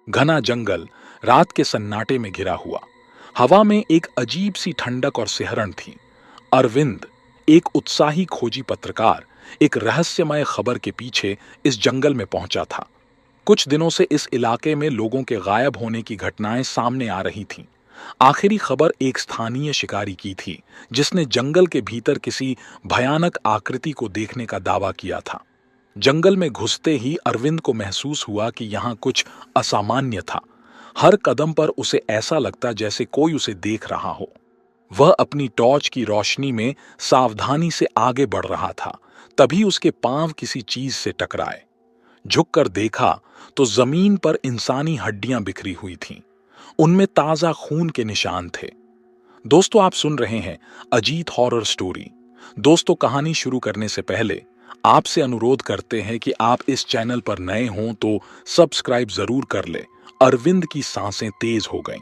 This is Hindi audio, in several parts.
घना जंगल रात के सन्नाटे में घिरा हुआ। हवा में एक अजीब सी ठंडक और सिहरन थी। अरविंद, एक उत्साही खोजी पत्रकार, एक रहस्यमय खबर के पीछे इस जंगल में पहुंचा था। कुछ दिनों से इस इलाके में लोगों के गायब होने की घटनाएं सामने आ रही थीं। आखिरी खबर एक स्थानीय शिकारी की थी, जिसने जंगल के भीतर किसी भयानक आकृति को देखने का दावा किया था। जंगल में घुसते ही अरविंद को महसूस हुआ कि यहाँ कुछ असामान्य था। हर कदम पर उसे ऐसा लगता जैसे कोई उसे देख रहा हो। वह अपनी टॉर्च की रोशनी में सावधानी से आगे बढ़ रहा था। तभी उसके पांव किसी चीज से टकराए। झुककर देखा तो जमीन पर इंसानी हड्डियां बिखरी हुई थीं। उनमें ताजा खून के निशान थे। दोस्तों, आप सुन रहे हैं अजीत हॉरर स्टोरी। दोस्तों, कहानी शुरू करने से पहले आपसे अनुरोध करते हैं कि आप इस चैनल पर नए हों तो सब्सक्राइब जरूर कर ले। अरविंद की सांसें तेज हो गईं।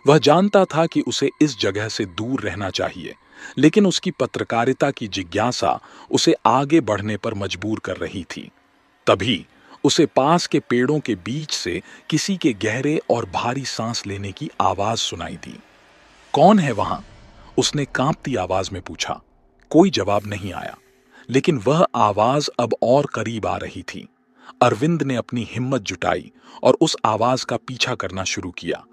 वह जानता था कि उसे इस जगह से दूर रहना चाहिए, लेकिन उसकी पत्रकारिता की जिज्ञासा उसे आगे बढ़ने पर मजबूर कर रही थी। तभी उसे पास के पेड़ों के बीच से किसी के गहरे और भारी सांस लेने की आवाज सुनाई दी। कौन है वहां? उसने कांपती आवाज में पूछा। कोई जवाब नहीं आया, लेकिन वह आवाज अब और करीब आ रही थी। अरविंद ने अपनी हिम्मत जुटाई और उस आवाज का पीछा करना शुरू किया।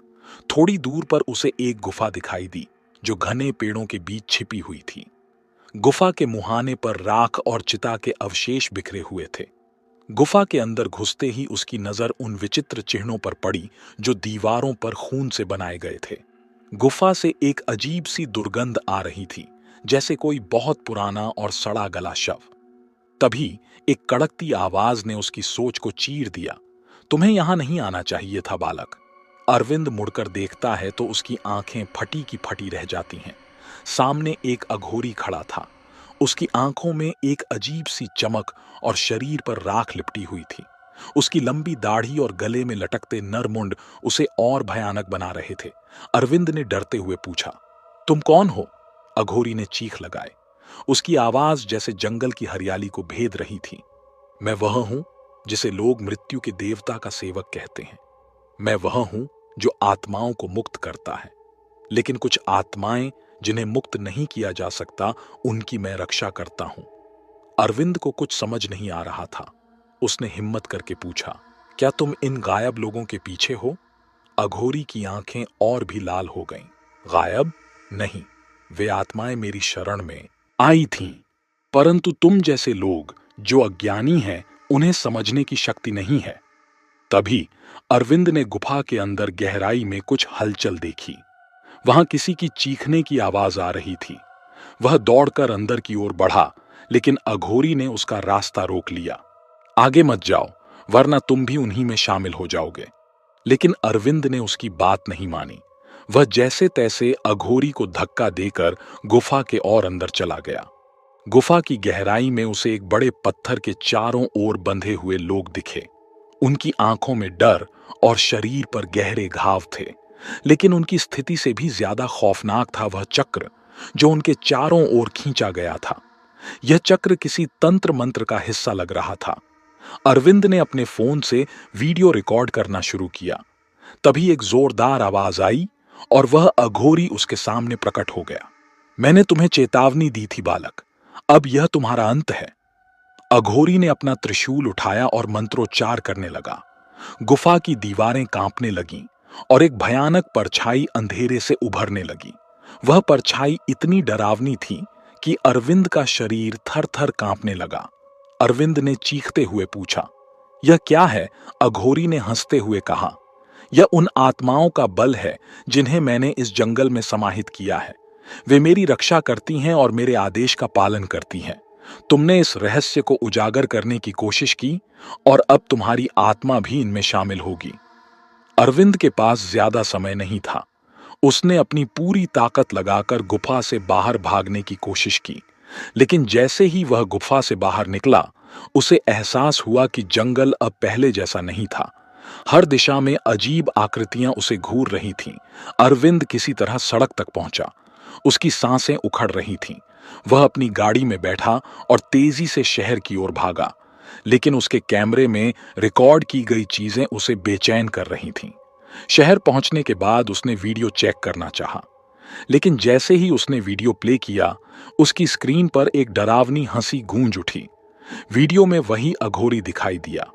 थोड़ी दूर पर उसे एक गुफा दिखाई दी, जो घने पेड़ों के बीच छिपी हुई थी। गुफा के मुहाने पर राख और चिता के अवशेष बिखरे हुए थे। गुफा के अंदर घुसते ही उसकी नजर उन विचित्र चिन्हों पर पड़ी जो दीवारों पर खून से बनाए गए थे। गुफा से एक अजीब सी दुर्गंध आ रही थी, जैसे कोई बहुत पुराना और सड़ा गला शव। तभी एक कड़कती आवाज ने उसकी सोच को चीर दिया। तुम्हें यहां नहीं आना चाहिए था, बालक। अरविंद मुड़कर देखता है तो उसकी आंखें फटी की फटी रह जाती हैं। सामने एक अघोरी खड़ा था। उसकी आंखों में एक अजीब सी चमक और शरीर पर राख लिपटी हुई थी। उसकी लंबी दाढ़ी और गले में लटकते नरमुंड उसे और भयानक बना रहे थे। अरविंद ने डरते हुए पूछा, तुम कौन हो? अघोरी ने चीख लगाए। उसकी आवाज जैसे जंगल की हरियाली को भेद रही थी। मैं वह हूं जिसे लोग मृत्यु के देवता का सेवक कहते हैं। मैं वह हूं जो आत्माओं को मुक्त करता है, लेकिन कुछ आत्माएं जिन्हें मुक्त नहीं किया जा सकता, उनकी मैं रक्षा करता हूं। अरविंद को कुछ समझ नहीं आ रहा था। उसने हिम्मत करके पूछा, क्या तुम इन गायब लोगों के पीछे हो? अघोरी की आंखें और भी लाल हो गईं। गायब? नहीं, वे आत्माएं मेरी शरण में आई थीं, परंतु तुम जैसे लोग जो अज्ञानी हैं, उन्हें समझने की शक्ति नहीं है। तभी अरविंद ने गुफा के अंदर गहराई में कुछ हलचल देखी। वहां किसी की चीखने की आवाज आ रही थी। वह दौड़कर अंदर की ओर बढ़ा, लेकिन अघोरी ने उसका रास्ता रोक लिया। आगे मत जाओ, वरना तुम भी उन्हीं में शामिल हो जाओगे। लेकिन अरविंद ने उसकी बात नहीं मानी। वह जैसे तैसे अघोरी को धक्का देकर गुफा के और अंदर चला गया। गुफा की गहराई में उसे एक बड़े पत्थर के चारों ओर बंधे हुए लोग दिखे। उनकी आंखों में डर और शरीर पर गहरे घाव थे, लेकिन उनकी स्थिति से भी ज्यादा खौफनाक था वह चक्र जो उनके चारों ओर खींचा गया था। यह चक्र किसी तंत्र मंत्र का हिस्सा लग रहा था। अरविंद ने अपने फोन से वीडियो रिकॉर्ड करना शुरू किया। तभी एक जोरदार आवाज आई और वह अघोरी उसके सामने प्रकट हो गया। मैंने तुम्हें चेतावनी दी थी, बालक। अब यह तुम्हारा अंत है। अघोरी ने अपना त्रिशूल उठाया और मंत्रोच्चार करने लगा। गुफा की दीवारें कांपने लगीं और एक भयानक परछाई अंधेरे से उभरने लगी। वह परछाई इतनी डरावनी थी कि अरविंद का शरीर थर-थर कांपने लगा। अरविंद ने चीखते हुए पूछा, यह क्या है? अघोरी ने हंसते हुए कहा, यह उन आत्माओं का बल है जिन्हें मैंने इस जंगल में समाहित किया है। वे मेरी रक्षा करती हैं और मेरे आदेश का पालन करती हैं। तुमने इस रहस्य को उजागर करने की कोशिश की और अब तुम्हारी आत्मा भी इनमें शामिल होगी। अरविंद के पास ज्यादा समय नहीं था। उसने अपनी पूरी ताकत लगाकर गुफा से बाहर भागने की कोशिश की, लेकिन जैसे ही वह गुफा से बाहर निकला, उसे एहसास हुआ कि जंगल अब पहले जैसा नहीं था। हर दिशा में अजीब आकृतियां उसे घूर रही थीं। अरविंद किसी तरह सड़क तक पहुंचा। उसकी सांसें उखड़ रही थीं। वह अपनी गाड़ी में बैठा और तेजी से शहर की ओर भागा। लेकिन उसके कैमरे में रिकॉर्ड की गई चीजें उसे बेचैन कर रही थीं। शहर पहुंचने के बाद उसने वीडियो चेक करना चाहा, लेकिन जैसे ही उसने वीडियो प्ले किया, उसकी स्क्रीन पर एक डरावनी हंसी गूंज उठी। वीडियो में वही अघोरी दिखाई दिया।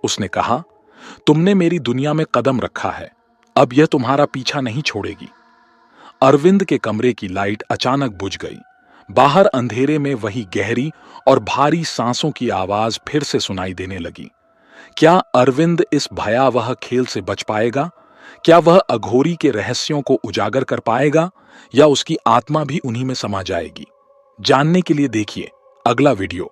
उसने कहा, तुमने मेरी दुनिया में कदम रखा है, अब यह तुम्हारा पीछा नहीं छोड़ेगी। अरविंद के कमरे की लाइट अचानक बुझ गई। बाहर अंधेरे में वही गहरी और भारी सांसों की आवाज फिर से सुनाई देने लगी। क्या अरविंद इस भयावह खेल से बच पाएगा? क्या वह अघोरी के रहस्यों को उजागर कर पाएगा, या उसकी आत्मा भी उन्हीं में समा जाएगी? जानने के लिए देखिए अगला वीडियो।